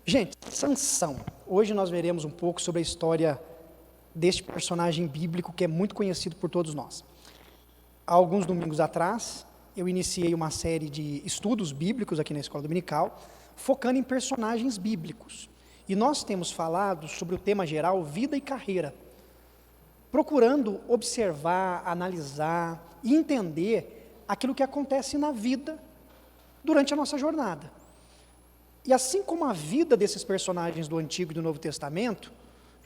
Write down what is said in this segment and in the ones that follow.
Gente, Sansão. Hoje nós veremos um pouco sobre a história deste personagem bíblico que é muito conhecido por todos nós. Há alguns domingos atrás, eu iniciei uma série de estudos bíblicos aqui na Escola Dominical, focando em personagens bíblicos. E nós temos falado sobre o tema geral, vida e carreira, procurando observar, analisar e entender aquilo que acontece na vida durante a nossa jornada. E assim como a vida desses personagens do Antigo e do Novo Testamento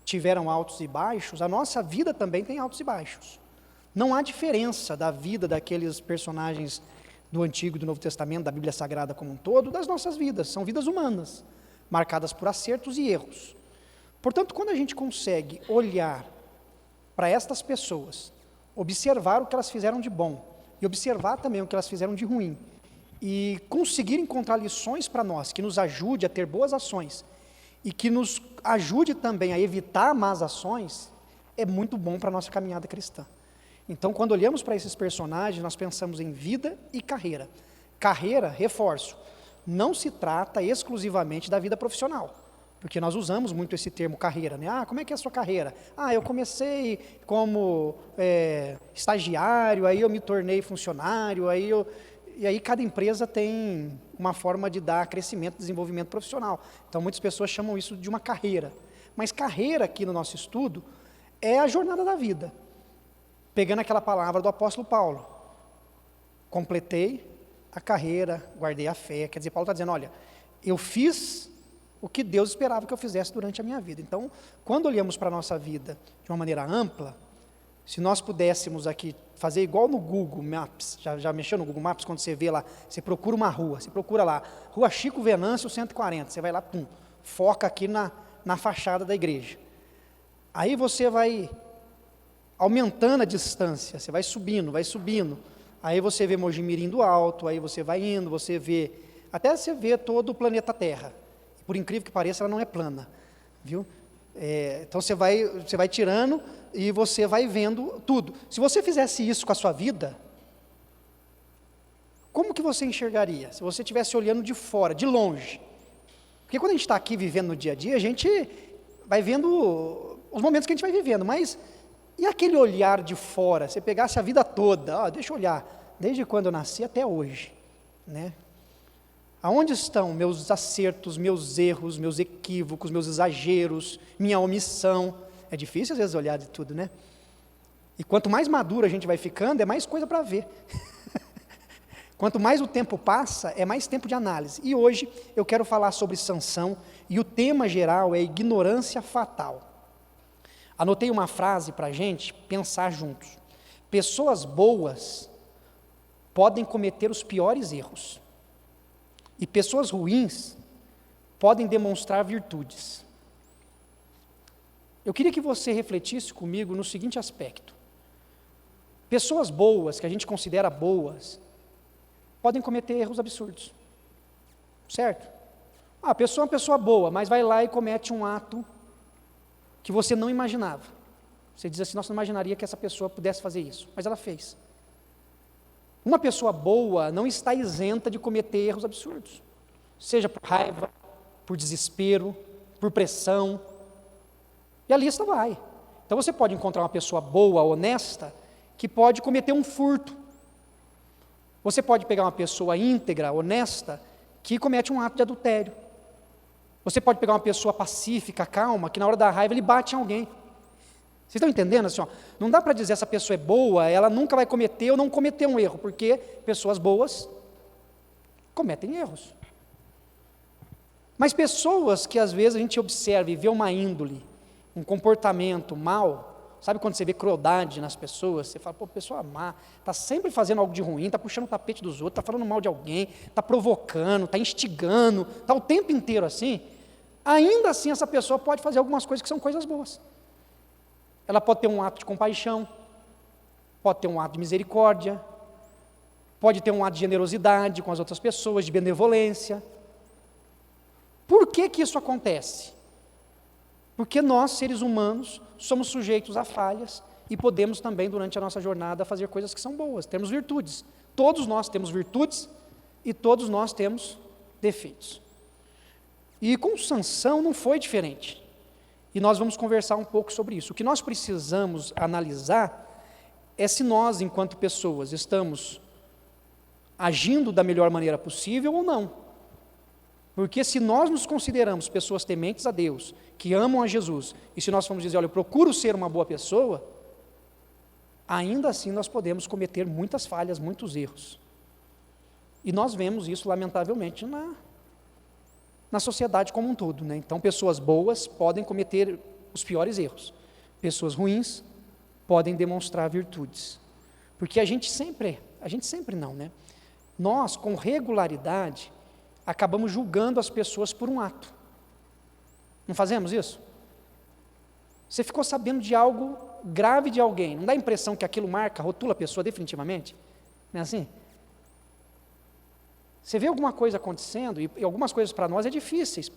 tiveram altos e baixos, a nossa vida também tem altos e baixos. Não há diferença da vida daqueles personagens do Antigo e do Novo Testamento, da Bíblia Sagrada como um todo, das nossas vidas. São vidas humanas, marcadas por acertos e erros. Portanto, quando a gente consegue olhar para estas pessoas, observar o que elas fizeram de bom e observar também o que elas fizeram de ruim, e conseguir encontrar lições para nós, que nos ajude a ter boas ações, e que nos ajude também a evitar más ações, é muito bom para a nossa caminhada cristã. Então, quando olhamos para esses personagens, nós pensamos em vida e carreira. Carreira, reforço, não se trata exclusivamente da vida profissional, porque nós usamos muito esse termo carreira, né? Ah, como é que é a sua carreira? Ah, eu comecei como estagiário, aí eu me tornei funcionário, E aí cada empresa tem uma forma de dar crescimento, desenvolvimento profissional. Então muitas pessoas chamam isso de uma carreira. Mas carreira aqui no nosso estudo é a jornada da vida. Pegando aquela palavra do apóstolo Paulo. Completei a carreira, guardei a fé. Quer dizer, Paulo está dizendo, olha, eu fiz o que Deus esperava que eu fizesse durante a minha vida. Então, quando olhamos para a nossa vida de uma maneira ampla, se nós pudéssemos aqui fazer igual no Google Maps, já mexeu no Google Maps, quando você vê lá, você procura uma rua, você procura lá, Rua Chico Venâncio 140, você vai lá, pum, foca aqui na fachada da igreja. Aí você vai aumentando a distância, você vai subindo, aí você vê Mojimirim do alto, aí você vai indo, você vê, até você vê todo o planeta Terra. Por incrível que pareça, ela não é plana, viu? Então você vai tirando e você vai vendo tudo. Se você fizesse isso com a sua vida, como que você enxergaria? Se você estivesse olhando de fora, de longe. Porque quando a gente está aqui vivendo no dia a dia, a gente vai vendo os momentos que a gente vai vivendo, mas e aquele olhar de fora? Você pegasse a vida toda, deixa eu olhar, desde quando eu nasci até hoje, né? Aonde estão meus acertos, meus erros, meus equívocos, meus exageros, minha omissão? É difícil às vezes olhar de tudo, né? E quanto mais maduro a gente vai ficando, é mais coisa para ver. Quanto mais o tempo passa, é mais tempo de análise. E hoje eu quero falar sobre Sansão, e o tema geral é ignorância fatal. Anotei uma frase para a gente pensar juntos. Pessoas boas podem cometer os piores erros. E pessoas ruins podem demonstrar virtudes. Eu queria que você refletisse comigo no seguinte aspecto. Pessoas boas, que a gente considera boas, podem cometer erros absurdos. Certo? A pessoa é uma pessoa boa, mas vai lá e comete um ato que você não imaginava. Você diz assim, nossa, não imaginaria que essa pessoa pudesse fazer isso, mas ela fez. Uma pessoa boa não está isenta de cometer erros absurdos, seja por raiva, por desespero, por pressão, e a lista vai. Então você pode encontrar uma pessoa boa, honesta, que pode cometer um furto. Você pode pegar uma pessoa íntegra, honesta, que comete um ato de adultério. Você pode pegar uma pessoa pacífica, calma, que na hora da raiva ele bate em alguém. Vocês estão entendendo? Assim, não dá para dizer essa pessoa é boa, ela nunca vai cometer ou não cometer um erro, porque pessoas boas cometem erros. Mas pessoas que às vezes a gente observa e vê uma índole, um comportamento mau, sabe quando você vê crueldade nas pessoas, você fala, pô, pessoa má, está sempre fazendo algo de ruim, está puxando o tapete dos outros, está falando mal de alguém, está provocando, está instigando, está o tempo inteiro assim, ainda assim essa pessoa pode fazer algumas coisas que são coisas boas. Ela pode ter um ato de compaixão, pode ter um ato de misericórdia, pode ter um ato de generosidade com as outras pessoas, de benevolência. Por que que isso acontece? Porque nós, seres humanos, somos sujeitos a falhas e podemos também, durante a nossa jornada, fazer coisas que são boas, temos virtudes. Todos nós temos virtudes e todos nós temos defeitos. E com Sansão não foi diferente. E nós vamos conversar um pouco sobre isso. O que nós precisamos analisar é se nós, enquanto pessoas, estamos agindo da melhor maneira possível ou não. Porque se nós nos consideramos pessoas tementes a Deus, que amam a Jesus, e se nós formos dizer, olha, eu procuro ser uma boa pessoa, ainda assim nós podemos cometer muitas falhas, muitos erros. E nós vemos isso, lamentavelmente, na sociedade como um todo, né? Então, pessoas boas podem cometer os piores erros. Pessoas ruins podem demonstrar virtudes. Porque a gente sempre não, né? Nós, com regularidade, acabamos julgando as pessoas por um ato. Não fazemos isso? Você ficou sabendo de algo grave de alguém, não dá a impressão que aquilo marca, rotula a pessoa definitivamente? Não é assim? Você vê alguma coisa acontecendo, e algumas coisas para nós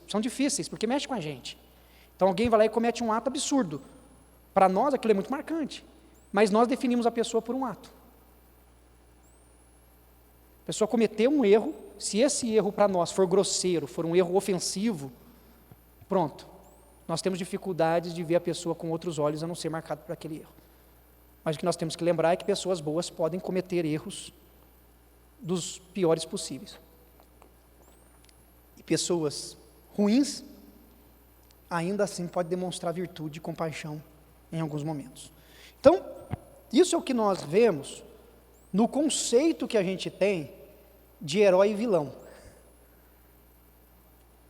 são difíceis, porque mexe com a gente. Então alguém vai lá e comete um ato absurdo. Para nós aquilo é muito marcante, mas nós definimos a pessoa por um ato. A pessoa cometeu um erro, se esse erro para nós for grosseiro, for um erro ofensivo, pronto, nós temos dificuldades de ver a pessoa com outros olhos a não ser marcado por aquele erro. Mas o que nós temos que lembrar é que pessoas boas podem cometer erros dos piores possíveis. E pessoas ruins, ainda assim, podem demonstrar virtude e compaixão em alguns momentos. Então, isso é o que nós vemos no conceito que a gente tem de herói e vilão.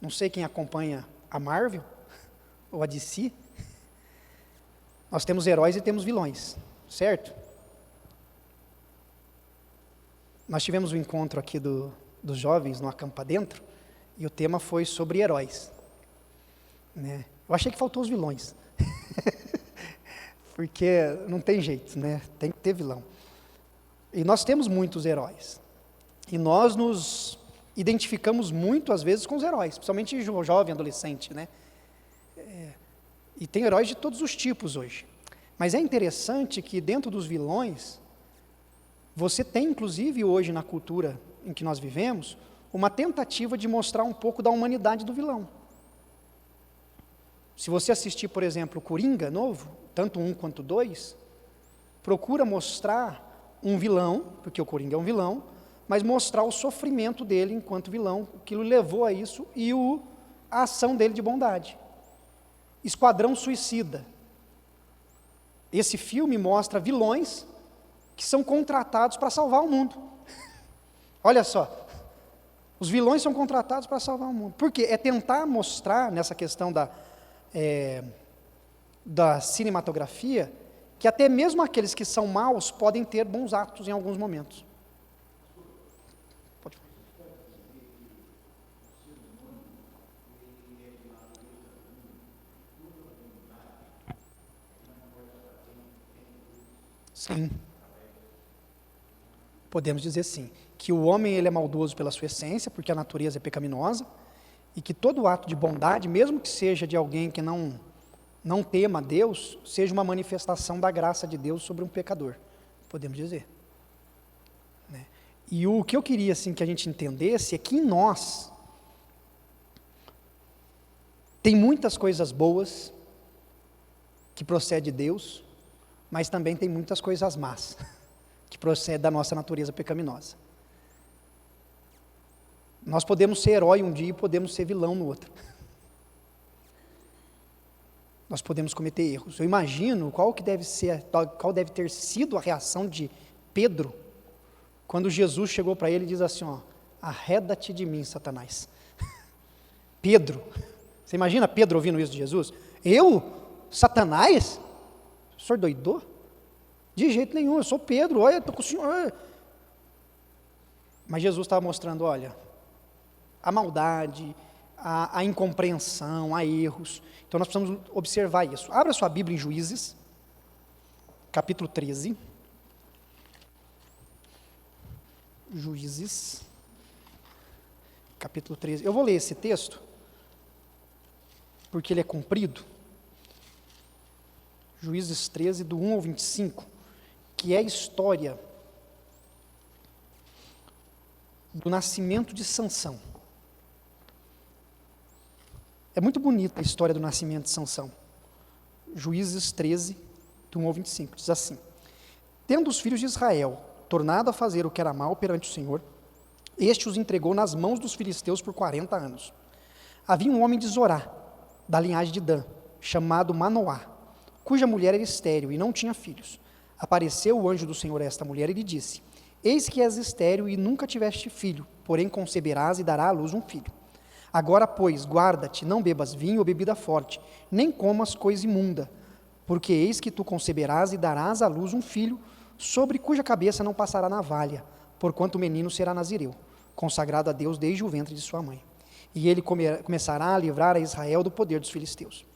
Não sei quem acompanha a Marvel ou a DC. Nós temos heróis e temos vilões, certo? Nós tivemos um encontro aqui dos jovens no Acampa Dentro, e o tema foi sobre heróis. Né? Eu achei que faltou os vilões. Porque não tem jeito, né? Tem que ter vilão. E nós temos muitos heróis. E nós nos identificamos muito, às vezes, com os heróis, principalmente jovem, adolescente, né? E tem heróis de todos os tipos hoje. Mas é interessante que dentro dos vilões, você tem, inclusive, hoje na cultura em que nós vivemos, uma tentativa de mostrar um pouco da humanidade do vilão. Se você assistir, por exemplo, o Coringa novo, tanto um quanto dois, procura mostrar um vilão, porque o Coringa é um vilão, mas mostrar o sofrimento dele enquanto vilão, o que o levou a isso, e a ação dele de bondade. Esquadrão Suicida. Esse filme mostra vilões que são contratados para salvar o mundo. Olha só, os vilões são contratados para salvar o mundo. Por quê? É tentar mostrar, nessa questão da cinematografia, que até mesmo aqueles que são maus podem ter bons atos em alguns momentos. Pode falar. Sim. Podemos dizer sim, que o homem ele é maldoso pela sua essência, porque a natureza é pecaminosa, e que todo ato de bondade, mesmo que seja de alguém que não tema Deus, seja uma manifestação da graça de Deus sobre um pecador, podemos dizer. Né? E o que eu queria assim, que a gente entendesse é que em nós tem muitas coisas boas que procedem de Deus, mas também tem muitas coisas más que procedem da nossa natureza pecaminosa. Nós podemos ser herói um dia e podemos ser vilão no outro. Nós podemos cometer erros. Eu imagino qual deve ter sido a reação de Pedro quando Jesus chegou para ele e diz assim, ó, arreda-te de mim, Satanás. Pedro, você imagina Pedro ouvindo isso de Jesus? Eu? Satanás? O senhor doidou? De jeito nenhum, eu sou Pedro, olha, estou com o senhor. Mas Jesus estava mostrando, olha, a maldade, a incompreensão, há erros. Então nós precisamos observar isso. Abra sua Bíblia em Juízes, capítulo 13. Juízes, capítulo 13. Eu vou ler esse texto, porque ele é comprido. Juízes 13, do 1 ao 25, que é a história do nascimento de Sansão. É muito bonita a história do nascimento de Sansão. Juízes 13, do 1 ao 25, diz assim: Tendo os filhos de Israel tornado a fazer o que era mal perante o Senhor, este os entregou nas mãos dos filisteus por 40 anos. Havia um homem de Zorá, da linhagem de Dan, chamado Manoá, cuja mulher era estéril e não tinha filhos. Apareceu o anjo do Senhor a esta mulher e lhe disse: Eis que és estéril e nunca tiveste filho, porém conceberás e dará à luz um filho. Agora, pois, guarda-te, não bebas vinho ou bebida forte, nem comas coisa imunda, porque eis que tu conceberás e darás à luz um filho, sobre cuja cabeça não passará navalha, porquanto o menino será nazireu, consagrado a Deus desde o ventre de sua mãe. E ele começará a livrar a Israel do poder dos filisteus.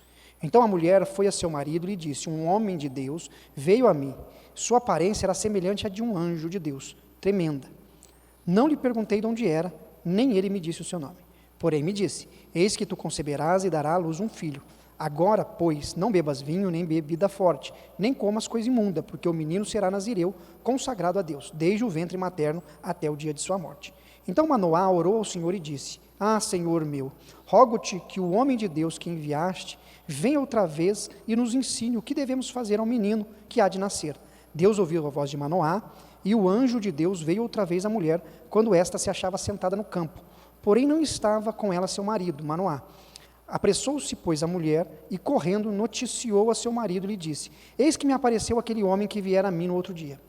Então a mulher foi a seu marido e lhe disse: Um homem de Deus veio a mim. Sua aparência era semelhante à de um anjo de Deus, tremenda. Não lhe perguntei de onde era, nem ele me disse o seu nome. Porém me disse: Eis que tu conceberás e dará à luz um filho. Agora, pois, não bebas vinho, nem bebida forte, nem comas coisa imunda, porque o menino será nazireu, consagrado a Deus, desde o ventre materno até o dia de sua morte. Então Manoá orou ao Senhor e disse: Ah, Senhor meu, rogo-te que o homem de Deus que enviaste venha outra vez e nos ensine o que devemos fazer ao menino que há de nascer. Deus ouviu a voz de Manoá, e o anjo de Deus veio outra vez à mulher, quando esta se achava sentada no campo. Porém não estava com ela seu marido, Manoá. Apressou-se, pois, a mulher, e correndo noticiou a seu marido e lhe disse: Eis que me apareceu aquele homem que viera a mim no outro dia.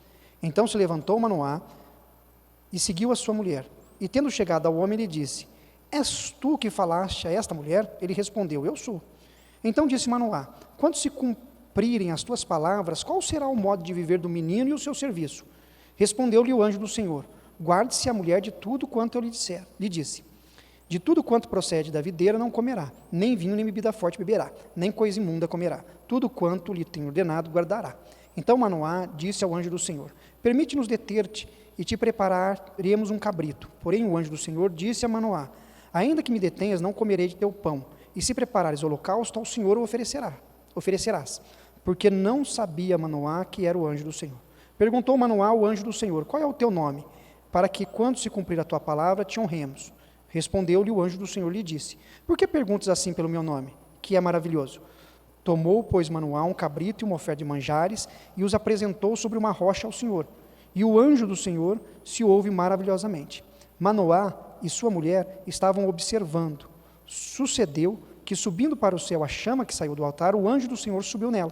Então se levantou Manoá e seguiu a sua mulher. E tendo chegado ao homem, lhe disse: És tu que falaste a esta mulher? Ele respondeu: Eu sou. Então disse Manoá: Quando se cumprirem as tuas palavras, qual será o modo de viver do menino e o seu serviço? Respondeu-lhe o anjo do Senhor: Guarde-se a mulher de tudo quanto eu lhe disse. De tudo quanto procede da videira não comerá, nem vinho nem bebida forte beberá, nem coisa imunda comerá. Tudo quanto lhe tenho ordenado guardará. Então Manoá disse ao anjo do Senhor: Permite-nos deter-te e te prepararemos um cabrito. Porém o anjo do Senhor disse a Manoá: Ainda que me detenhas, não comerei de teu pão. E se preparares holocausto, ao Senhor o oferecerás. Porque não sabia Manoá que era o anjo do Senhor. Perguntou Manoá ao anjo do Senhor: Qual é o teu nome? Para que, quando se cumprir a tua palavra, te honremos. Respondeu-lhe o anjo do Senhor e lhe disse: Por que perguntas assim pelo meu nome, que é maravilhoso? Tomou, pois, Manoá um cabrito e uma oferta de manjares, e os apresentou sobre uma rocha ao Senhor. E o anjo do Senhor se ouve maravilhosamente. Manoá e sua mulher estavam observando. Sucedeu que, subindo para o céu a chama que saiu do altar, o anjo do Senhor subiu nela.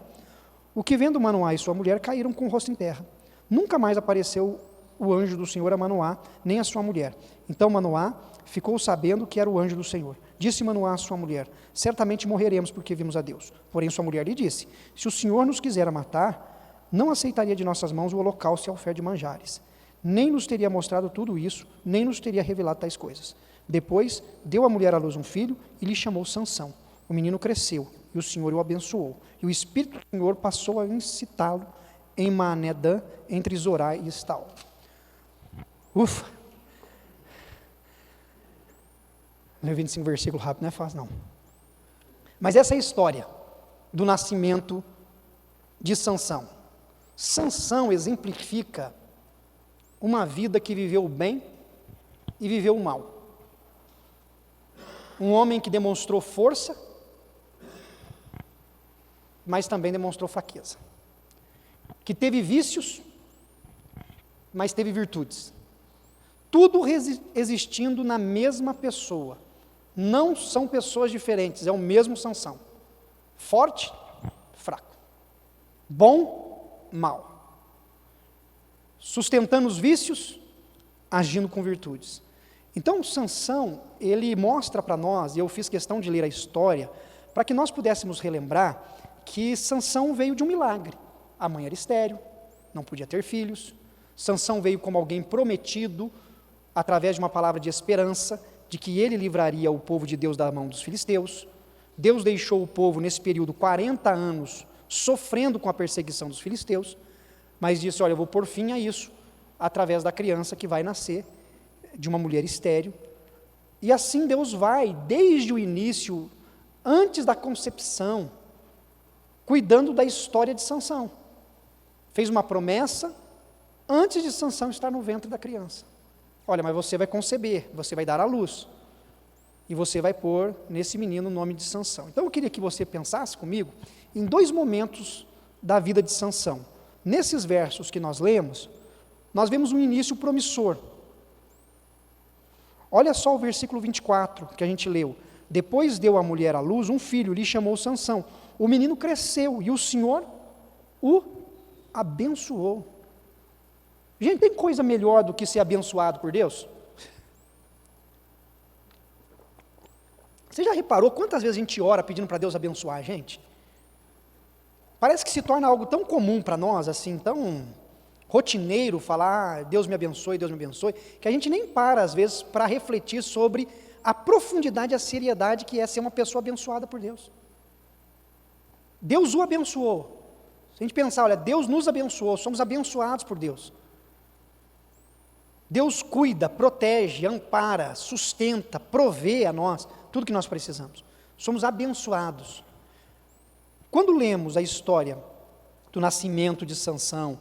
O que, vendo Manoá e sua mulher, caíram com o rosto em terra. Nunca mais apareceu o anjo do Senhor a Manoá, nem a sua mulher. Então Manoá ficou sabendo que era o anjo do Senhor. Disse Manoá à sua mulher: Certamente morreremos porque vimos a Deus. Porém sua mulher lhe disse: Se o Senhor nos quisera matar, não aceitaria de nossas mãos o holocausto e a oferta de manjares. Nem nos teria mostrado tudo isso, nem nos teria revelado tais coisas. Depois deu a mulher à luz um filho e lhe chamou Sansão. O menino cresceu e o Senhor o abençoou. E o Espírito do Senhor passou a incitá-lo em Maanedã, entre Zorá e Estaol. Ufa! Ler 25 versículos rápido não é fácil, não. Mas essa é a história do nascimento de Sansão. Sansão exemplifica uma vida que viveu bem e viveu mal. Um homem que demonstrou força, mas também demonstrou fraqueza. Que teve vícios, mas teve virtudes. Tudo existindo na mesma pessoa. Não são pessoas diferentes, é o mesmo Sansão. Forte, fraco. Bom, mal. Sustentando os vícios, agindo com virtudes. Então, Sansão, ele mostra para nós, e eu fiz questão de ler a história, para que nós pudéssemos relembrar que Sansão veio de um milagre. A mãe era estéril, não podia ter filhos. Sansão veio como alguém prometido, através de uma palavra de esperança, de que ele livraria o povo de Deus da mão dos filisteus. Deus deixou o povo, nesse período, 40 anos, sofrendo com a perseguição dos filisteus, mas disse: olha, eu vou pôr fim a isso, através da criança que vai nascer, de uma mulher estéril. E assim Deus vai, desde o início, antes da concepção, cuidando da história de Sansão. Fez uma promessa, antes de Sansão estar no ventre da criança. Olha, mas você vai conceber, você vai dar à luz. e você vai pôr nesse menino o nome de Sansão. Então eu queria que você pensasse comigo em 2 momentos da vida de Sansão. Nesses versos que nós lemos, nós vemos um início promissor. Olha só o versículo 24 que a gente leu. Depois deu a mulher à luz um filho, lhe chamou Sansão. O menino cresceu e o Senhor o abençoou. Gente, tem coisa melhor do que ser abençoado por Deus? Você já reparou quantas vezes a gente ora pedindo para Deus abençoar a gente? Parece que se torna algo tão comum para nós, assim, tão rotineiro falar, Deus me abençoe, que a gente nem para, às vezes, para refletir sobre a profundidade e a seriedade que é ser uma pessoa abençoada por Deus. Deus o abençoou. Se a gente pensar, olha, Deus nos abençoou, somos abençoados por Deus. Deus cuida, protege, ampara, sustenta, provê a nós tudo que nós precisamos. Somos abençoados. Quando lemos a história do nascimento de Sansão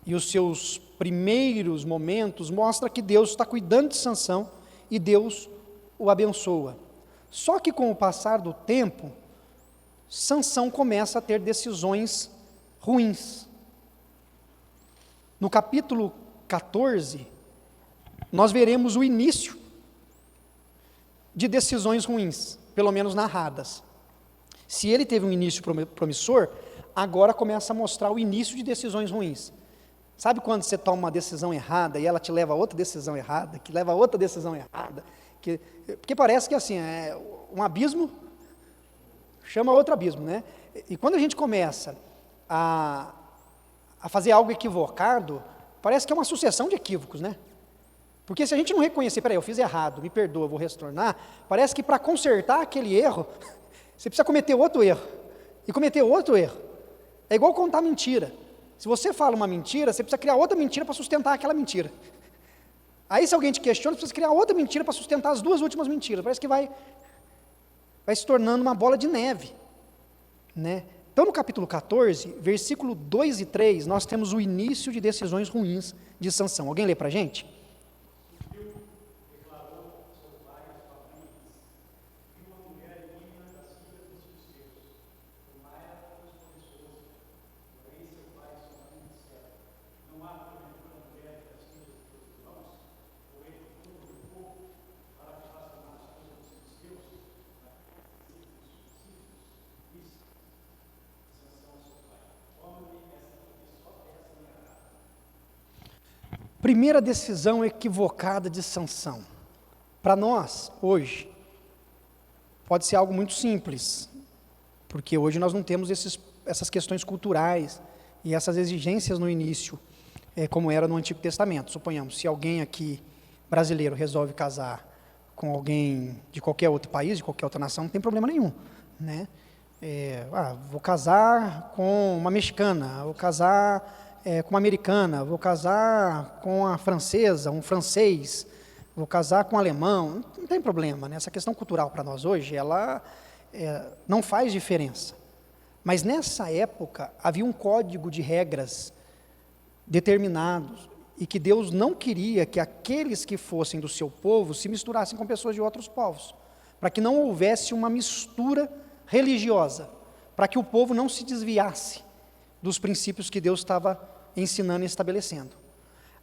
e os seus primeiros momentos, mostra que Deus está cuidando de Sansão e Deus o abençoa. Só que com o passar do tempo, Sansão começa a ter decisões ruins. No capítulo 14, nós veremos o início de decisões ruins, pelo menos narradas. Se ele teve um início promissor, agora começa a mostrar o início de decisões ruins. Sabe quando você toma uma decisão errada e ela te leva a outra decisão errada, que leva a outra decisão errada? Porque parece que assim, um abismo chama outro abismo, né? E quando a gente começa a fazer algo equivocado, parece que é uma sucessão de equívocos, né? Porque se a gente não reconhecer, peraí, eu fiz errado, me perdoa, vou retornar, parece que para consertar aquele erro, você precisa cometer outro erro, e cometer outro erro. É igual contar mentira. Se você fala uma mentira, você precisa criar outra mentira para sustentar aquela mentira. Aí se alguém te questiona, você precisa criar outra mentira para sustentar as 2 últimas mentiras. Parece que vai se tornando uma bola de neve, né? Então no capítulo 14, versículo 2 e 3, nós temos o início de decisões ruins de Sansão. Alguém lê para a gente? Primeira decisão equivocada de Sansão. Para nós, hoje, pode ser algo muito simples, porque hoje nós não temos essas questões culturais e essas exigências no início, como era no Antigo Testamento. Suponhamos, se alguém aqui, brasileiro, resolve casar com alguém de qualquer outro país, de qualquer outra nação, não tem problema nenhum, né? Vou casar com uma mexicana, vou casar com uma americana, vou casar com a francesa, um francês, vou casar com um alemão, não tem problema, né? Essa questão cultural para nós hoje, ela não faz diferença. Mas nessa época, havia um código de regras determinados, e que Deus não queria que aqueles que fossem do seu povo se misturassem com pessoas de outros povos, para que não houvesse uma mistura religiosa, para que o povo não se desviasse dos princípios que Deus estava ensinando e estabelecendo.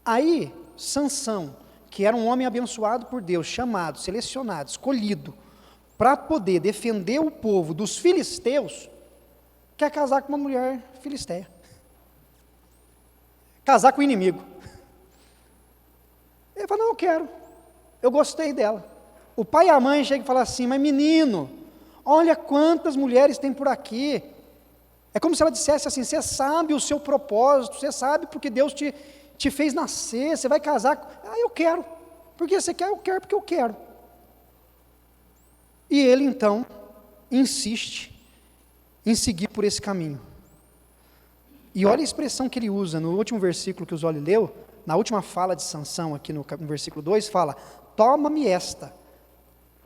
Aí, Sansão, que era um homem abençoado por Deus, chamado, selecionado, escolhido, para poder defender o povo dos filisteus, quer casar com uma mulher filisteia. Casar com o inimigo. Ele fala, não, eu quero, eu gostei dela. O pai e a mãe chegam e falam assim, mas menino, olha quantas mulheres tem por aqui. É como se ela dissesse assim, você sabe o seu propósito, você sabe porque Deus te fez nascer, você vai casar. Eu quero. Por que você quer? Eu quero porque eu quero. E ele então insiste em seguir por esse caminho. E olha a expressão que ele usa no último versículo que o Zoli leu, na última fala de Sansão aqui no versículo 2, fala, toma-me esta,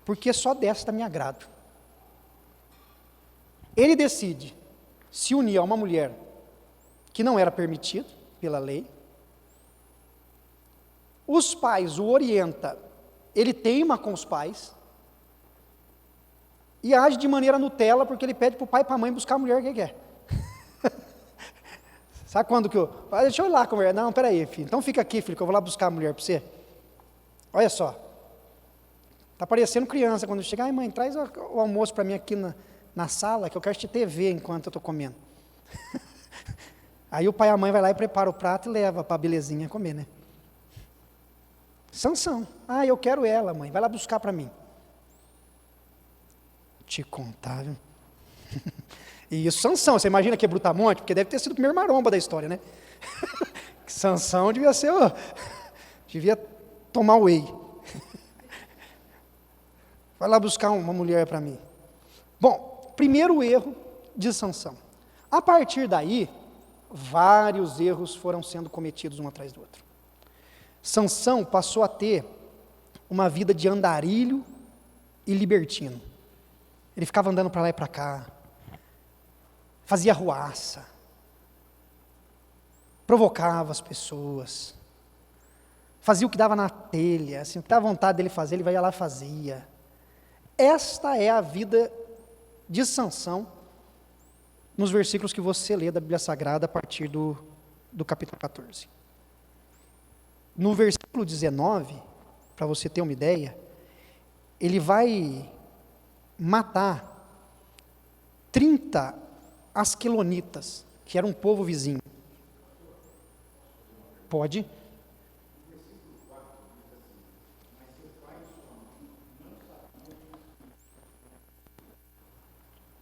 porque só desta me agrado. Ele decide se unir a uma mulher que não era permitido pela lei. Os pais o orientam, ele teima com os pais, e age de maneira Nutella, porque ele pede para o pai e para a mãe buscar a mulher que ele quer. Sabe quando que deixa eu ir lá com a mulher. Não, peraí, filho, então fica aqui, filho, que eu vou lá buscar a mulher para você. Olha só, está parecendo criança, quando chega, ai mãe, traz o almoço para mim aqui na sala, que eu quero assistir TV enquanto eu estou comendo. Aí o pai e a mãe vai lá e prepara o prato e leva para a belezinha comer, né? Sansão, eu quero ela, mãe, vai lá buscar para mim. Te contar, viu? E isso, Sansão, você imagina que é brutamonte? Porque deve ter sido o primeiro maromba da história, né? Sansão devia ser, devia tomar whey. Vai lá buscar uma mulher para mim. Bom, primeiro erro de Sansão. A partir daí, vários erros foram sendo cometidos um atrás do outro. Sansão passou a ter uma vida de andarilho e libertino. Ele ficava andando para lá e para cá, fazia arruaça, provocava as pessoas, fazia o que dava na telha, assim, o que dava vontade dele fazer, ele ia lá e fazia. Esta é a vida de Sansão, nos versículos que você lê da Bíblia Sagrada a partir do capítulo 14. No versículo 19, para você ter uma ideia, ele vai matar 30 asquelonitas, que era um povo vizinho. Pode?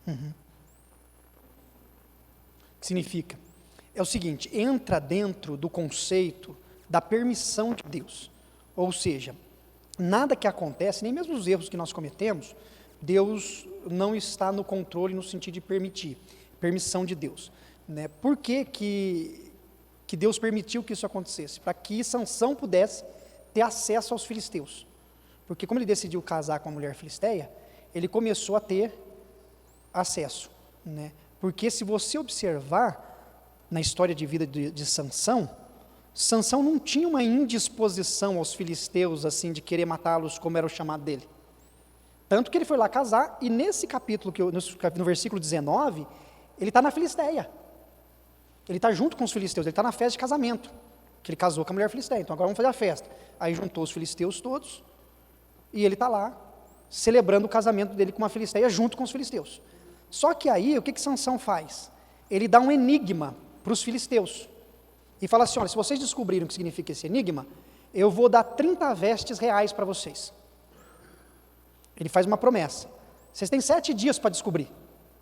O que significa? É o seguinte, entra dentro do conceito da permissão de Deus. Ou seja, nada que acontece, nem mesmo os erros que nós cometemos, Deus não está no controle no sentido de permitir, permissão de Deus. Né? Por que Deus permitiu que isso acontecesse? Para que Sansão pudesse ter acesso aos filisteus. Porque como ele decidiu casar com a mulher filisteia, ele começou a ter acesso. Né? Porque se você observar na história de vida de Sansão, Sansão não tinha uma indisposição aos filisteus, assim, de querer matá-los, como era o chamado dele. Tanto que ele foi lá casar, e nesse capítulo, no versículo 19, ele está na Filisteia. Ele está junto com os filisteus, ele está na festa de casamento, que ele casou com a mulher filisteia. Então agora vamos fazer a festa. Aí juntou os filisteus todos, e ele está lá, celebrando o casamento dele com uma filisteia, junto com os filisteus. Só que aí, o que Sansão faz? Ele dá um enigma para os filisteus, e fala assim, olha, se vocês descobrirem o que significa esse enigma, eu vou dar 30 vestes reais para vocês. Ele faz uma promessa. Vocês têm 7 dias para descobrir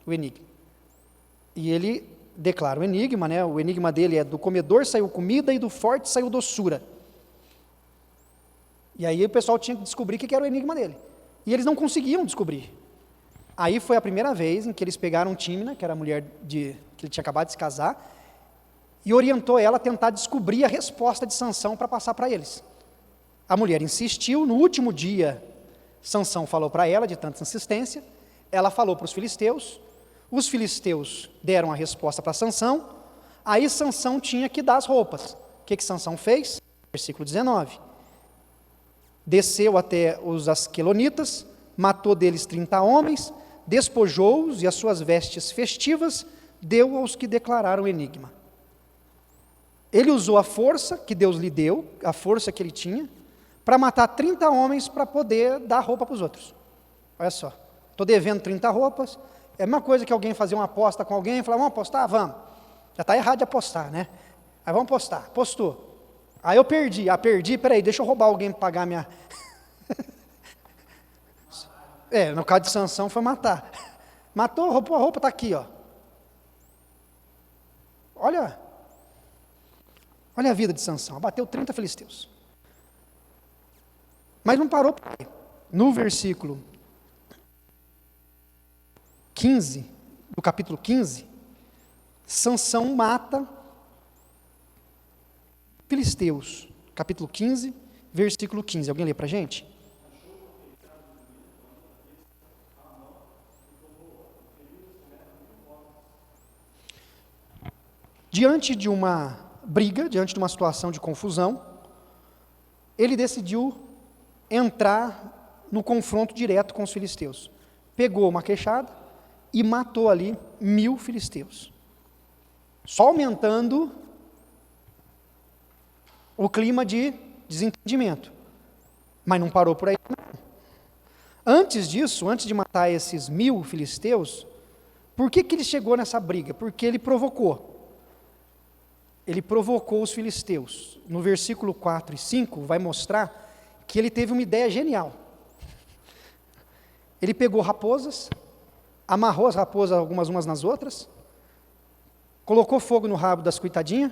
o enigma. E ele declara o enigma, né? O enigma dele é: do comedor saiu comida e do forte saiu doçura. E aí o pessoal tinha que descobrir o que era o enigma dele. E eles não conseguiam descobrir. Aí foi a primeira vez em que eles pegaram Tímina, que era a mulher que ele tinha acabado de se casar, e orientou ela a tentar descobrir a resposta de Sansão para passar para eles. A mulher insistiu, no último dia, Sansão falou para ela, de tanta insistência, ela falou para os filisteus deram a resposta para Sansão, aí Sansão tinha que dar as roupas. O que Sansão fez? Versículo 19. Desceu até os asquelonitas, matou deles 30 homens, despojou-os e as suas vestes festivas deu aos que declararam o enigma. Ele usou a força que Deus lhe deu, a força que ele tinha, para matar 30 homens para poder dar roupa para os outros. Olha só, estou devendo 30 roupas, é a mesma coisa que alguém fazer uma aposta com alguém e falar, vamos apostar? Vamos. Já está errado de apostar, né? Aí vamos apostar, apostou. Aí eu perdi, peraí, deixa eu roubar alguém para pagar minha... no caso de Sansão foi matar. Matou, roubou a roupa, está aqui, ó. Olha a vida de Sansão, abateu 30 filisteus. Mas não parou por aí. No versículo 15, do capítulo 15, Sansão mata filisteus. Capítulo 15, versículo 15. Alguém lê para a gente? Diante de uma briga, diante de uma situação de confusão, ele decidiu entrar no confronto direto com os filisteus. pegou uma queixada e matou ali 1000 filisteus. Só aumentando o clima de desentendimento. Mas não parou por aí, não. Antes disso, antes de matar esses 1000 filisteus, por que ele chegou nessa briga? Porque ele provocou. Ele provocou os filisteus. No versículo 4 e 5 vai mostrar que ele teve uma ideia genial. Ele pegou raposas, amarrou as raposas algumas umas nas outras, colocou fogo no rabo das coitadinhas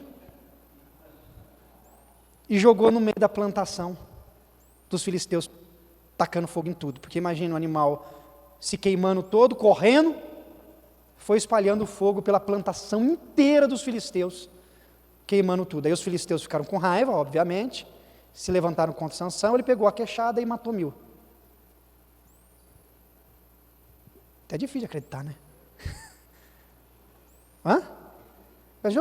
e jogou no meio da plantação dos filisteus, tacando fogo em tudo. Porque imagina o animal se queimando todo, correndo, foi espalhando fogo pela plantação inteira dos filisteus, queimando tudo. Aí os filisteus ficaram com raiva, obviamente, se levantaram contra Sansão, ele pegou a queixada e matou 1000. Até difícil de acreditar, né? Hã? Mas,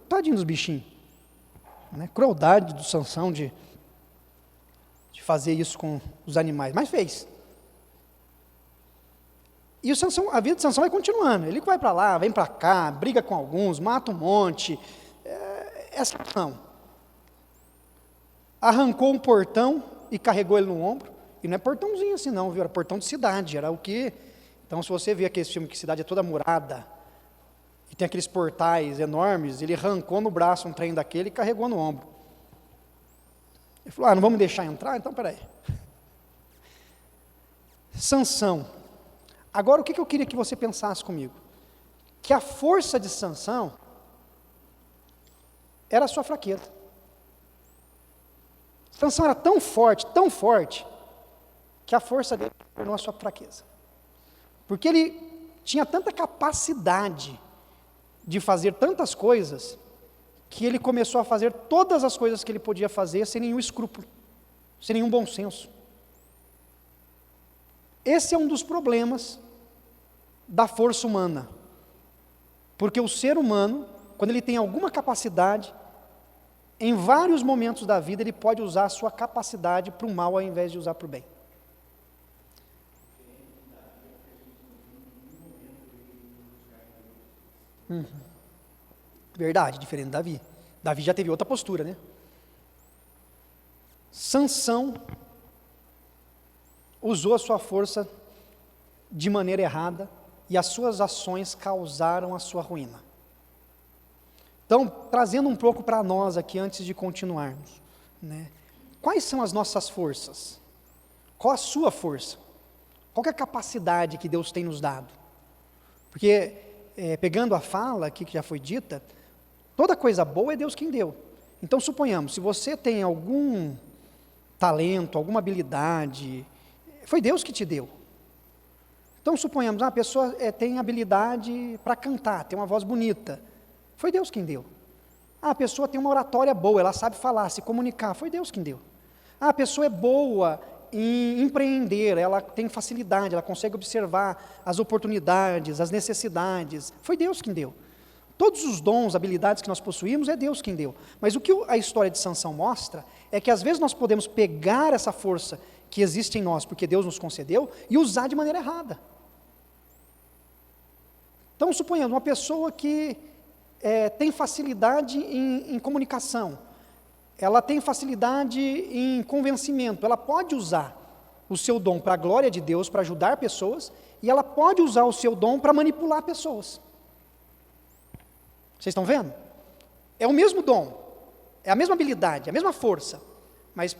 tadinho dos bichinhos. Né? Crueldade do Sansão de fazer isso com os animais, mas fez. E a vida de Sansão vai continuando, ele vai para lá, vem para cá, briga com alguns, mata um monte, é Sansão. Arrancou um portão e carregou ele no ombro, e não é portãozinho assim não, viu? Era portão de cidade, era o quê? Então se você vê aquele filme que a cidade é toda murada, e tem aqueles portais enormes, ele arrancou no braço um trem daquele e carregou no ombro. Ele falou, não vamos deixar entrar? Então, peraí. Sansão. Agora, o que eu queria que você pensasse comigo? Que a força de Sansão era a sua fraqueza. Sansão era tão forte, que a força dele tornou a sua fraqueza. Porque ele tinha tanta capacidade de fazer tantas coisas, que ele começou a fazer todas as coisas que ele podia fazer sem nenhum escrúpulo, sem nenhum bom senso. Esse é um dos problemas da força humana. Porque o ser humano, quando ele tem alguma capacidade, em vários momentos da vida, ele pode usar a sua capacidade para o mal ao invés de usar para o bem. Verdade, diferente de Davi. Davi já teve outra postura, né? Sansão usou a sua força de maneira errada e as suas ações causaram a sua ruína. Então, trazendo um pouco para nós aqui antes de continuarmos, né? Quais são as nossas forças? Qual a sua força? Qual que é a capacidade que Deus tem nos dado? Porque, pegando a fala aqui que já foi dita, toda coisa boa é Deus quem deu. Então, suponhamos, se você tem algum talento, alguma habilidade, foi Deus que te deu. Então, suponhamos, a pessoa tem habilidade para cantar, tem uma voz bonita, foi Deus quem deu. A pessoa tem uma oratória boa, ela sabe falar, se comunicar, foi Deus quem deu. A pessoa é boa em empreender, ela tem facilidade, ela consegue observar as oportunidades, as necessidades, foi Deus quem deu. Todos os dons, habilidades que nós possuímos, é Deus quem deu. Mas o que a história de Sansão mostra, é que às vezes nós podemos pegar essa força que existe em nós, porque Deus nos concedeu, e usar de maneira errada. Então, suponhamos, uma pessoa que tem facilidade em comunicação, ela tem facilidade em convencimento, ela pode usar o seu dom para a glória de Deus, para ajudar pessoas, e ela pode usar o seu dom para manipular pessoas. Vocês estão vendo? É o mesmo dom, é a mesma habilidade, a mesma força, mas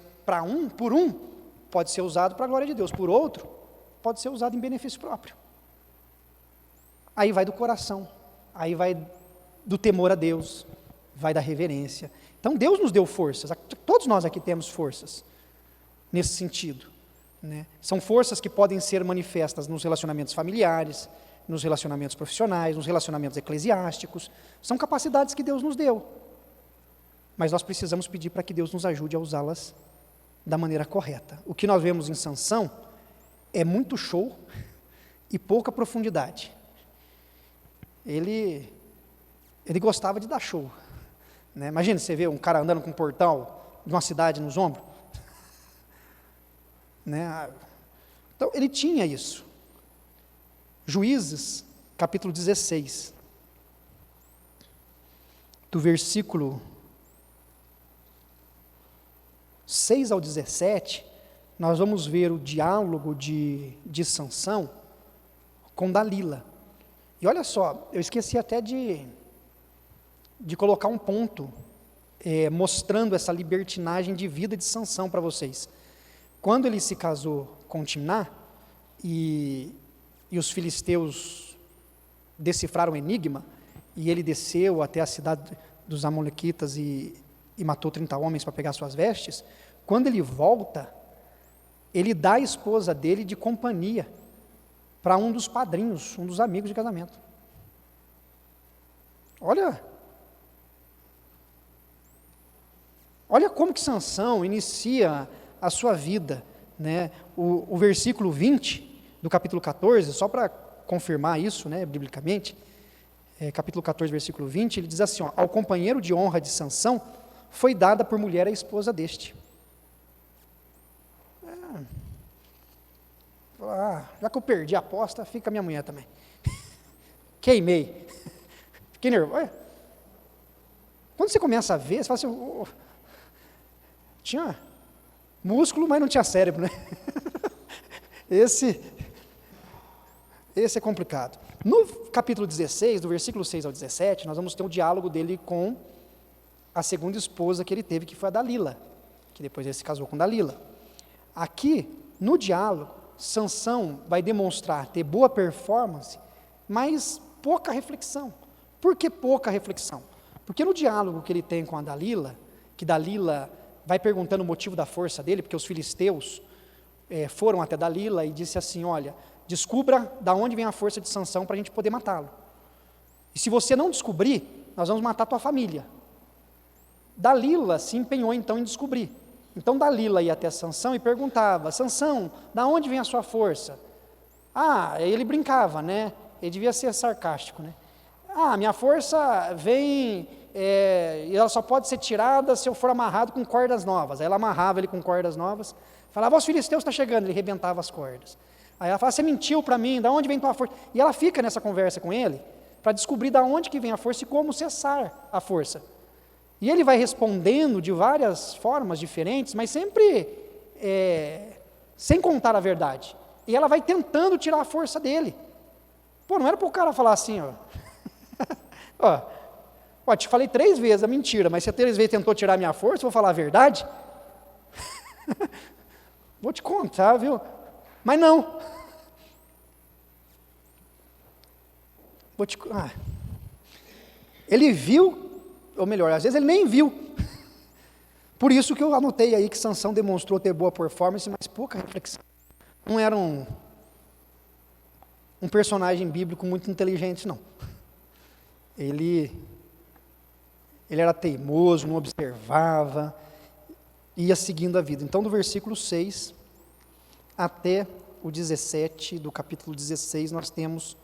por um, pode ser usado para a glória de Deus, por outro, pode ser usado em benefício próprio. Aí vai do coração, aí vai do temor a Deus, vai da reverência. Então Deus nos deu forças, todos nós aqui temos forças, nesse sentido, né? São forças que podem ser manifestas nos relacionamentos familiares, nos relacionamentos profissionais, nos relacionamentos eclesiásticos, são capacidades que Deus nos deu, mas nós precisamos pedir para que Deus nos ajude a usá-las da maneira correta. O que nós vemos em Sansão é muito show e pouca profundidade. Ele gostava de dar show, né? Imagina, você vê um cara andando com um portal de uma cidade nos ombros, né? Então, ele tinha isso. Juízes, capítulo 16, do versículo 6 ao 17, nós vamos ver o diálogo de Sansão com Dalila. E olha só, eu esqueci até de colocar um ponto, mostrando essa libertinagem de vida de Sansão para vocês. Quando ele se casou com Timná, e os filisteus decifraram o enigma, e ele desceu até a cidade dos Amalequitas e matou 30 homens para pegar suas vestes, quando ele volta, ele dá a esposa dele de companhia para um dos padrinhos, um dos amigos de casamento. Olha como que Sansão inicia a sua vida, né? O versículo 20 do capítulo 14, só para confirmar isso, né, biblicamente, capítulo 14, versículo 20, ele diz assim, ó, ao companheiro de honra de Sansão foi dada por mulher a esposa deste. Já que eu perdi a aposta, fica a minha mulher também. Queimei. Fiquei nervoso. Quando você começa a ver, você fala assim, tinha músculo, mas não tinha cérebro, né? Esse é complicado. No capítulo 16, do versículo 6 ao 17, nós vamos ter um diálogo dele com a segunda esposa que ele teve, que foi a Dalila, que depois ele se casou com Dalila. Aqui, no diálogo, Sansão vai demonstrar ter boa performance, mas pouca reflexão. Por que pouca reflexão? Porque no diálogo que ele tem com a Dalila, que Dalila vai perguntando o motivo da força dele, porque os filisteus foram até Dalila e disse assim, olha, descubra da onde vem a força de Sansão para a gente poder matá-lo. E se você não descobrir, nós vamos matar a tua família. Dalila se empenhou então em descobrir. Então Dalila ia até Sansão e perguntava, Sansão, da onde vem a sua força? Ele brincava, né? Ele devia ser sarcástico, né? Minha força vem, e ela só pode ser tirada se eu for amarrado com cordas novas. Aí ela amarrava ele com cordas novas, falava, os filisteus estão chegando, ele rebentava as cordas. Aí ela fala, você mentiu para mim, da onde vem tua força? E ela fica nessa conversa com ele, para descobrir da onde que vem a força e como cessar a força. E ele vai respondendo de várias formas diferentes, mas sempre sem contar a verdade. E ela vai tentando tirar a força dele. Não era para o cara falar assim, te falei 3 vezes a mentira, mas você 3 vezes tentou tirar a minha força, vou falar a verdade? Vou te contar, viu? Mas não. Ele viu, ou melhor, às vezes ele nem viu. Por isso que eu anotei aí que Sansão demonstrou ter boa performance, mas pouca reflexão. Não era um personagem bíblico muito inteligente, não. Ele era teimoso, não observava, ia seguindo a vida. Então, do versículo 6 até o 17 do capítulo 16, nós temos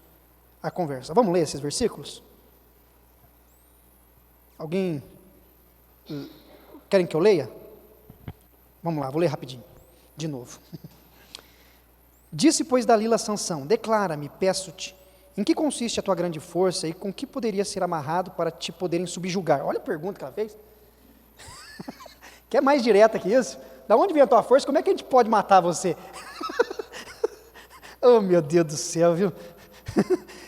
a conversa. Vamos ler esses versículos? Alguém querem que eu leia? Vamos lá, vou ler rapidinho, de novo. Disse, pois, Dalila a Sansão, declara-me, peço-te, em que consiste a tua grande força e com que poderia ser amarrado para te poderem subjugar? Olha a pergunta que ela fez. Quer mais direta que isso? Da onde vem a tua força? Como é que a gente pode matar você? Oh, meu Deus do céu, viu?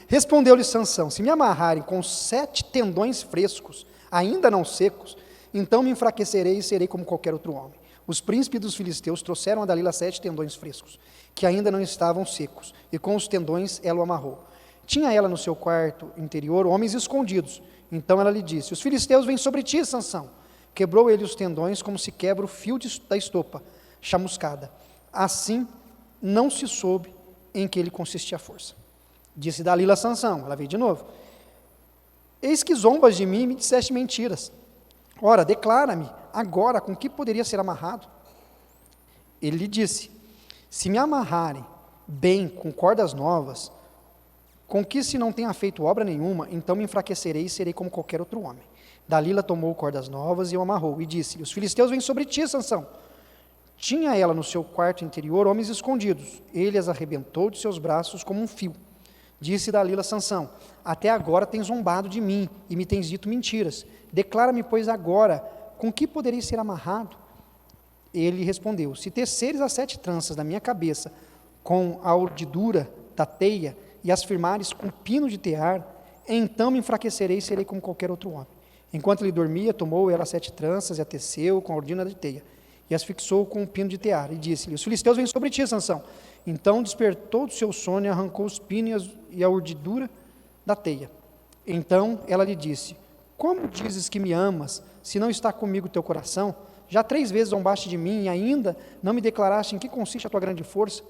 Respondeu-lhe Sansão, se me amarrarem com 7 tendões frescos, ainda não secos, então me enfraquecerei e serei como qualquer outro homem. Os príncipes dos filisteus trouxeram a Dalila 7 tendões frescos, que ainda não estavam secos, e com os tendões ela o amarrou. Tinha ela no seu quarto interior homens escondidos. Então ela lhe disse, os filisteus vêm sobre ti, Sansão. Quebrou ele os tendões como se quebra o fio da estopa, chamuscada. Assim não se soube em que lhe consistia a força. Disse Dalila a Sansão, ela veio de novo, eis que zombas de mim e me disseste mentiras. Ora, declara-me agora com que poderia ser amarrado. Ele lhe disse, se me amarrarem bem com cordas novas, com que se não tenha feito obra nenhuma, então me enfraquecerei e serei como qualquer outro homem. Dalila tomou cordas novas e o amarrou, e disse, os filisteus vêm sobre ti, Sansão. Tinha ela no seu quarto interior homens escondidos. Ele as arrebentou de seus braços como um fio. Disse Dalila a Sansão: até agora tens zombado de mim e me tens dito mentiras. Declara-me, pois, agora, com que poderei ser amarrado? Ele respondeu: se teceres as 7 tranças da minha cabeça com a urdidura da teia e as firmares com pino de tear, então me enfraquecerei e serei como qualquer outro homem. Enquanto ele dormia, tomou ela 7 tranças e a teceu com a urdidura de teia e as fixou com um pino de tear, e disse-lhe: os filisteus vêm sobre ti, Sansão. Então despertou do seu sono e arrancou os pinos e a urdidura da teia. Então ela lhe disse: como dizes que me amas, se não está comigo o teu coração? Já 3 vezes zombaste de mim, e ainda não me declaraste em que consiste a tua grande força?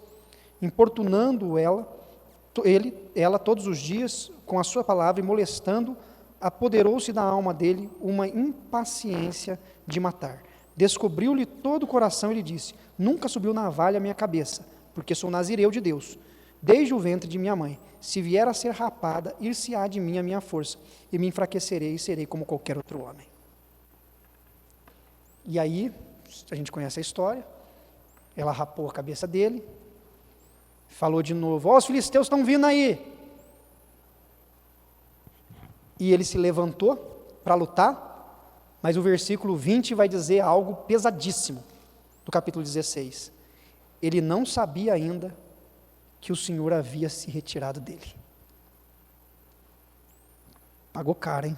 Importunando ela todos os dias com a sua palavra, e molestando, apoderou-se da alma dele uma impaciência de matar. Descobriu-lhe todo o coração e lhe disse: nunca subiu navalha à minha cabeça, porque sou nazireu de Deus, desde o ventre de minha mãe. Se vier a ser rapada, ir-se-á de mim a minha força, e me enfraquecerei e serei como qualquer outro homem. E aí, a gente conhece a história, ela rapou a cabeça dele, falou de novo: ó, os filisteus estão vindo aí. E ele se levantou para lutar, mas o versículo 20 vai dizer algo pesadíssimo, do capítulo 16. Ele não sabia ainda que o Senhor havia se retirado dele. Pagou caro, hein?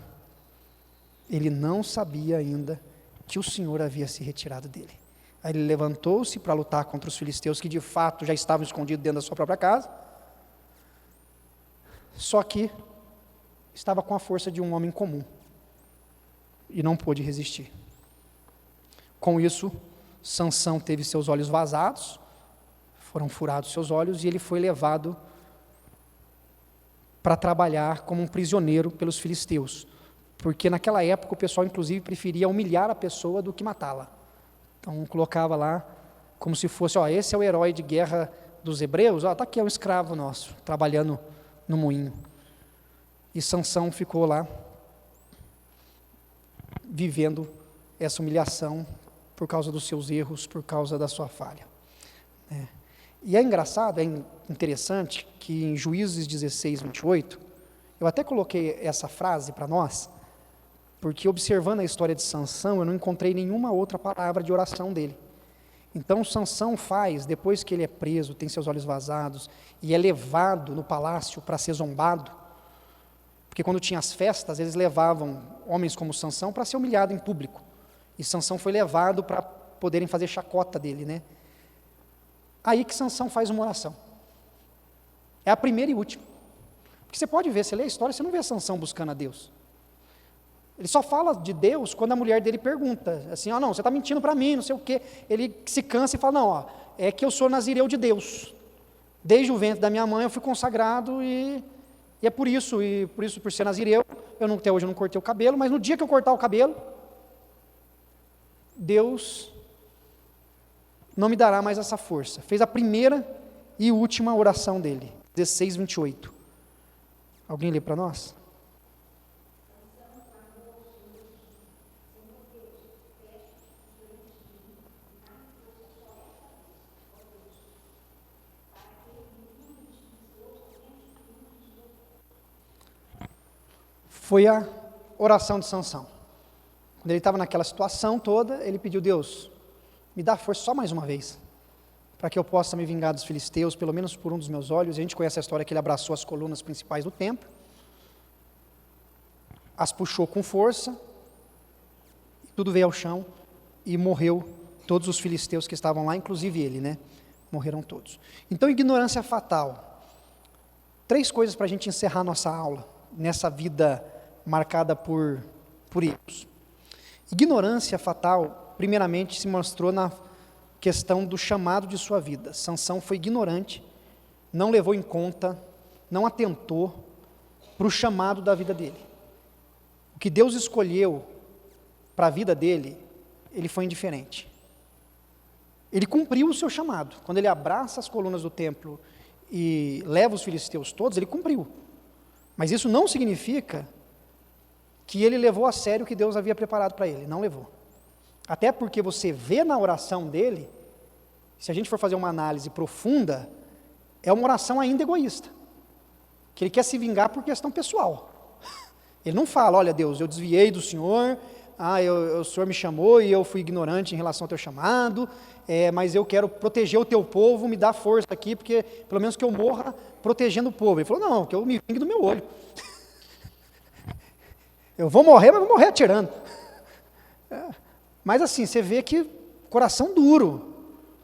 Ele não sabia ainda que o Senhor havia se retirado dele. Aí ele levantou-se para lutar contra os filisteus, que de fato já estavam escondidos dentro da sua própria casa, só que estava com a força de um homem comum, e não pôde resistir. Com isso, Sansão teve seus olhos vazados, foram furados seus olhos, e ele foi levado para trabalhar como um prisioneiro pelos filisteus, porque naquela época o pessoal inclusive preferia humilhar a pessoa do que matá-la. Então colocava lá como se fosse: ó, esse é o herói de guerra dos hebreus, ó, tá aqui, é um escravo nosso, trabalhando no moinho. E Sansão ficou lá, vivendo essa humilhação por causa dos seus erros, por causa da sua falha. E é engraçado, é interessante que em Juízes 16, 28, eu até coloquei essa frase para nós, porque observando a história de Sansão, eu não encontrei nenhuma outra palavra de oração dele. Então Sansão faz, depois que ele é preso, tem seus olhos vazados, e é levado no palácio para ser zombado, porque quando tinha as festas, eles levavam homens como Sansão para ser humilhado em público, e Sansão foi levado para poderem fazer chacota dele, né? Aí que Sansão faz uma oração, é a primeira e última, porque você pode ver, você lê a história, você não vê Sansão buscando a Deus, ele só fala de Deus quando a mulher dele pergunta, assim: ó, não, você está mentindo para mim, não sei o quê, ele se cansa e fala: não, ó, é que eu sou nazireu de Deus, desde o ventre da minha mãe eu fui consagrado, e é por isso, por ser nazireu, até hoje eu não cortei o cabelo, mas no dia que eu cortar o cabelo, Deus não me dará mais essa força. Fez a primeira e última oração dele, 16, 28. Alguém lê para nós? Foi a oração de Sansão. Quando ele estava naquela situação toda, ele pediu: Deus, me dá força só mais uma vez, para que eu possa me vingar dos filisteus, pelo menos por um dos meus olhos. E a gente conhece a história que ele abraçou as colunas principais do templo, as puxou com força, tudo veio ao chão, e morreu todos os filisteus que estavam lá, inclusive ele, né? Morreram todos. Então, ignorância fatal. 3 coisas para a gente encerrar nossa aula, nessa vida marcada por erros. Ignorância fatal, primeiramente, se mostrou na questão do chamado de sua vida. Sansão foi ignorante, não levou em conta, não atentou para o chamado da vida dele. O que Deus escolheu para a vida dele, ele foi indiferente. Ele cumpriu o seu chamado. Quando ele abraça as colunas do templo e leva os filisteus todos, ele cumpriu. Mas isso não significa que ele levou a sério o que Deus havia preparado para ele. Não levou. Até porque você vê na oração dele se a gente for fazer uma análise profunda, é uma oração ainda egoísta, que ele quer se vingar por questão pessoal. Ele não fala, olha Deus, eu desviei do Senhor, o Senhor me chamou e eu fui ignorante em relação ao teu chamado, mas eu quero proteger o teu povo, me dá força aqui, porque pelo menos que eu morra protegendo o povo. Ele falou, não, que eu me vingue do meu olho. Eu vou morrer, mas vou morrer atirando. Mas assim, você vê que coração duro.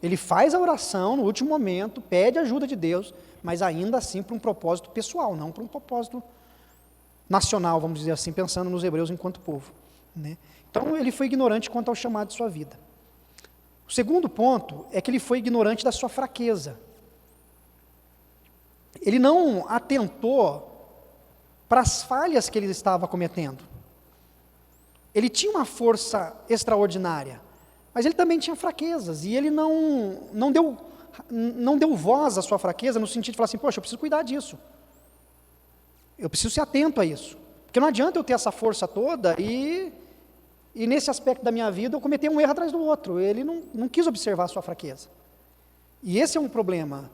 Ele faz a oração no último momento, pede ajuda de Deus, mas ainda assim para um propósito pessoal, não para um propósito nacional, vamos dizer assim, pensando nos hebreus enquanto povo. Né? Então ele foi ignorante quanto ao chamado de sua vida. O segundo ponto é que ele foi ignorante da sua fraqueza. Ele não atentou para as falhas que ele estava cometendo. Ele tinha uma força extraordinária, mas ele também tinha fraquezas, e ele não deu voz à sua fraqueza, no sentido de falar assim, poxa, eu preciso cuidar disso. Eu preciso ser atento a isso. Porque não adianta eu ter essa força toda e nesse aspecto da minha vida eu cometer um erro atrás do outro. Ele não quis observar a sua fraqueza. E esse é um problema,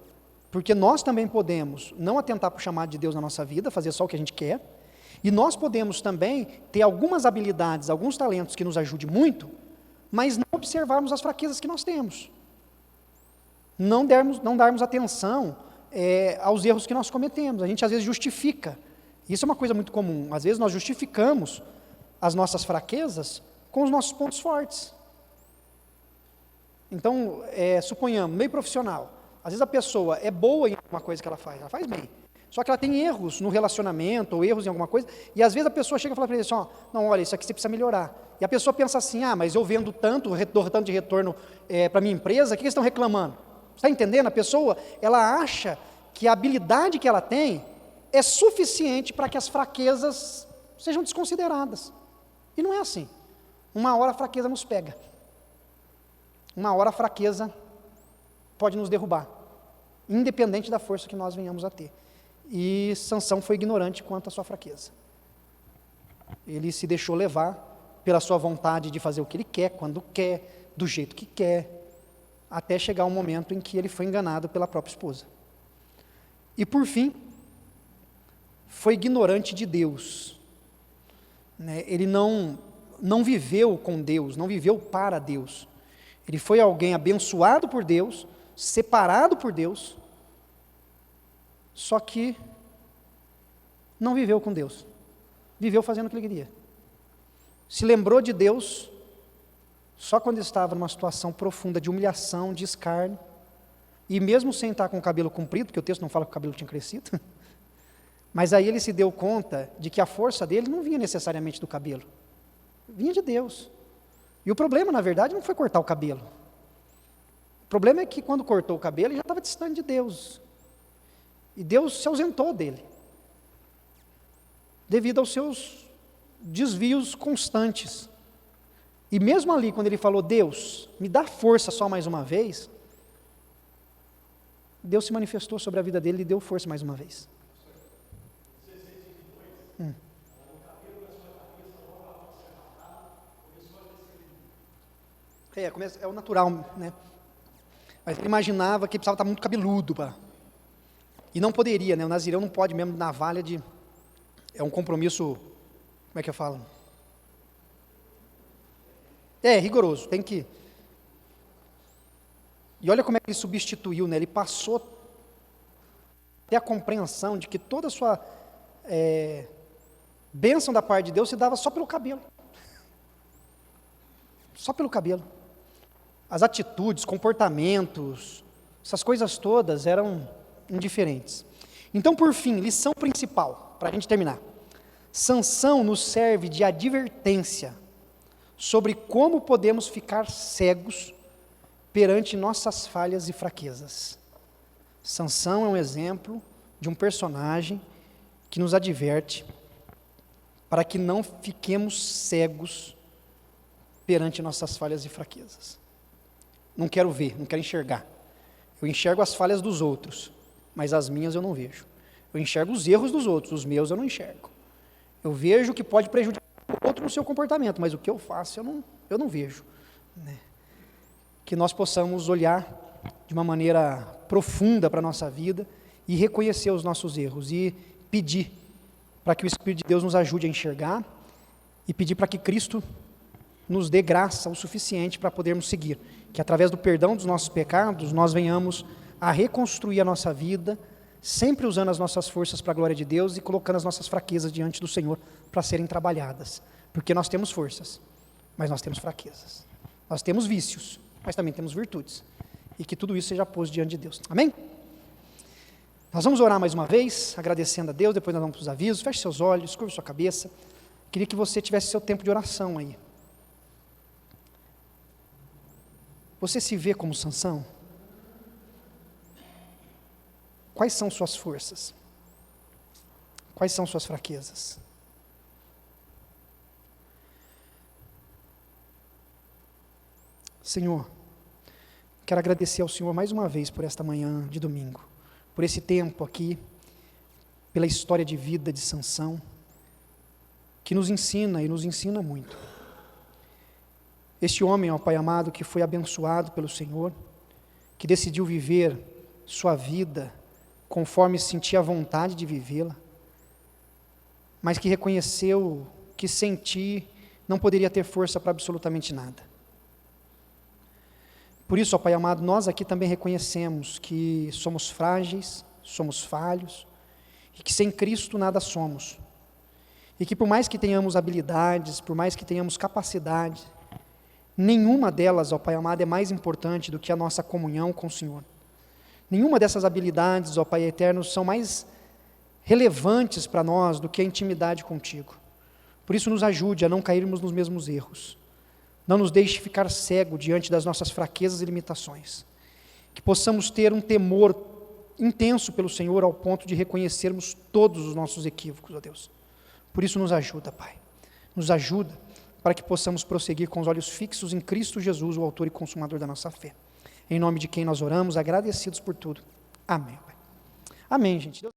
porque nós também podemos não atentar para o chamado de Deus na nossa vida, fazer só o que a gente quer, e nós podemos também ter algumas habilidades, alguns talentos que nos ajudem muito, mas não observarmos as fraquezas que nós temos. Não darmos atenção aos erros que nós cometemos. A gente às vezes justifica. Isso é uma coisa muito comum. Às vezes nós justificamos as nossas fraquezas com os nossos pontos fortes. Então, suponhamos, meio profissional. Às vezes a pessoa é boa em alguma coisa que ela faz bem. Só que ela tem erros no relacionamento, ou erros em alguma coisa, e às vezes a pessoa chega e fala para ele assim, não, olha, isso aqui você precisa melhorar. E a pessoa pensa assim, mas eu vendo tanto, dou tanto de retorno para a minha empresa, o que eles estão reclamando? Você está entendendo? A pessoa, ela acha que a habilidade que ela tem é suficiente para que as fraquezas sejam desconsideradas. E não é assim. Uma hora a fraqueza nos pega. Uma hora a fraqueza pode nos derrubar, independente da força que nós venhamos a ter. E Sansão foi ignorante quanto à sua fraqueza. Ele se deixou levar pela sua vontade de fazer o que ele quer, quando quer, do jeito que quer, até chegar um momento em que ele foi enganado pela própria esposa. E por fim, foi ignorante de Deus. Ele não viveu com Deus, não viveu para Deus. Ele foi alguém abençoado por Deus, separado por Deus, só que não viveu com Deus. Viveu fazendo o que ele queria. Se lembrou de Deus só quando estava numa situação profunda de humilhação, de escárnio, e mesmo sem estar com o cabelo comprido, porque o texto não fala que o cabelo tinha crescido, mas aí ele se deu conta de que a força dele não vinha necessariamente do cabelo, vinha de Deus. E o problema, na verdade, não foi cortar o cabelo. O problema é que quando cortou o cabelo, ele já estava distante de Deus. E Deus se ausentou dele, devido aos seus desvios constantes. E mesmo ali, quando ele falou, Deus, me dá força só mais uma vez, Deus se manifestou sobre a vida dele e deu força mais uma vez. É o natural, né? Mas ele imaginava que precisava estar muito cabeludo para... E não poderia, né? O nazireu não pode mesmo navalha de... É um compromisso, como é que eu falo? Rigoroso, tem que... E olha como é que ele substituiu, né? Ele passou até a compreensão de que toda a sua bênção da parte de Deus se dava só pelo cabelo. Só pelo cabelo. As atitudes, comportamentos, essas coisas todas eram indiferentes. Então, por fim, lição principal, para a gente terminar. Sansão nos serve de advertência sobre como podemos ficar cegos perante nossas falhas e fraquezas. Sansão é um exemplo de um personagem que nos adverte para que não fiquemos cegos perante nossas falhas e fraquezas. Não quero ver, não quero enxergar. Eu enxergo as falhas dos outros, mas as minhas eu não vejo. Eu enxergo os erros dos outros, os meus eu não enxergo. Eu vejo o que pode prejudicar o outro no seu comportamento, mas o que eu faço eu não vejo. Né? Que nós possamos olhar de uma maneira profunda para a nossa vida e reconhecer os nossos erros e pedir para que o Espírito de Deus nos ajude a enxergar e pedir para que Cristo nos dê graça o suficiente para podermos seguir, que através do perdão dos nossos pecados nós venhamos a reconstruir a nossa vida, sempre usando as nossas forças para a glória de Deus e colocando as nossas fraquezas diante do Senhor para serem trabalhadas, porque nós temos forças, mas nós temos fraquezas, nós temos vícios, mas também temos virtudes, e que tudo isso seja posto diante de Deus, amém? Nós vamos orar mais uma vez, agradecendo a Deus, depois nós vamos para os avisos. Feche seus olhos, curva sua cabeça. Queria que você tivesse seu tempo de oração aí. Você se vê como Sansão? Quais são suas forças? Quais são suas fraquezas? Senhor, quero agradecer ao Senhor mais uma vez por esta manhã de domingo, por esse tempo aqui, pela história de vida de Sansão, que nos ensina e nos ensina muito. Este homem, ó Pai amado, que foi abençoado pelo Senhor, que decidiu viver sua vida conforme sentia vontade de vivê-la, mas que reconheceu que sem Ti não poderia ter força para absolutamente nada. Por isso, ó Pai amado, nós aqui também reconhecemos que somos frágeis, somos falhos, e que sem Cristo nada somos. E que por mais que tenhamos habilidades, por mais que tenhamos capacidade, nenhuma delas, ó Pai amado, é mais importante do que a nossa comunhão com o Senhor. Nenhuma dessas habilidades, ó Pai eterno, são mais relevantes para nós do que a intimidade contigo. Por isso nos ajude a não cairmos nos mesmos erros. Não nos deixe ficar cego diante das nossas fraquezas e limitações. Que possamos ter um temor intenso pelo Senhor ao ponto de reconhecermos todos os nossos equívocos, ó Deus. Por isso nos ajuda, Pai. Nos ajuda para que possamos prosseguir com os olhos fixos em Cristo Jesus, o autor e consumador da nossa fé. Em nome de quem nós oramos, agradecidos por tudo. Amém. Amém, gente. Deus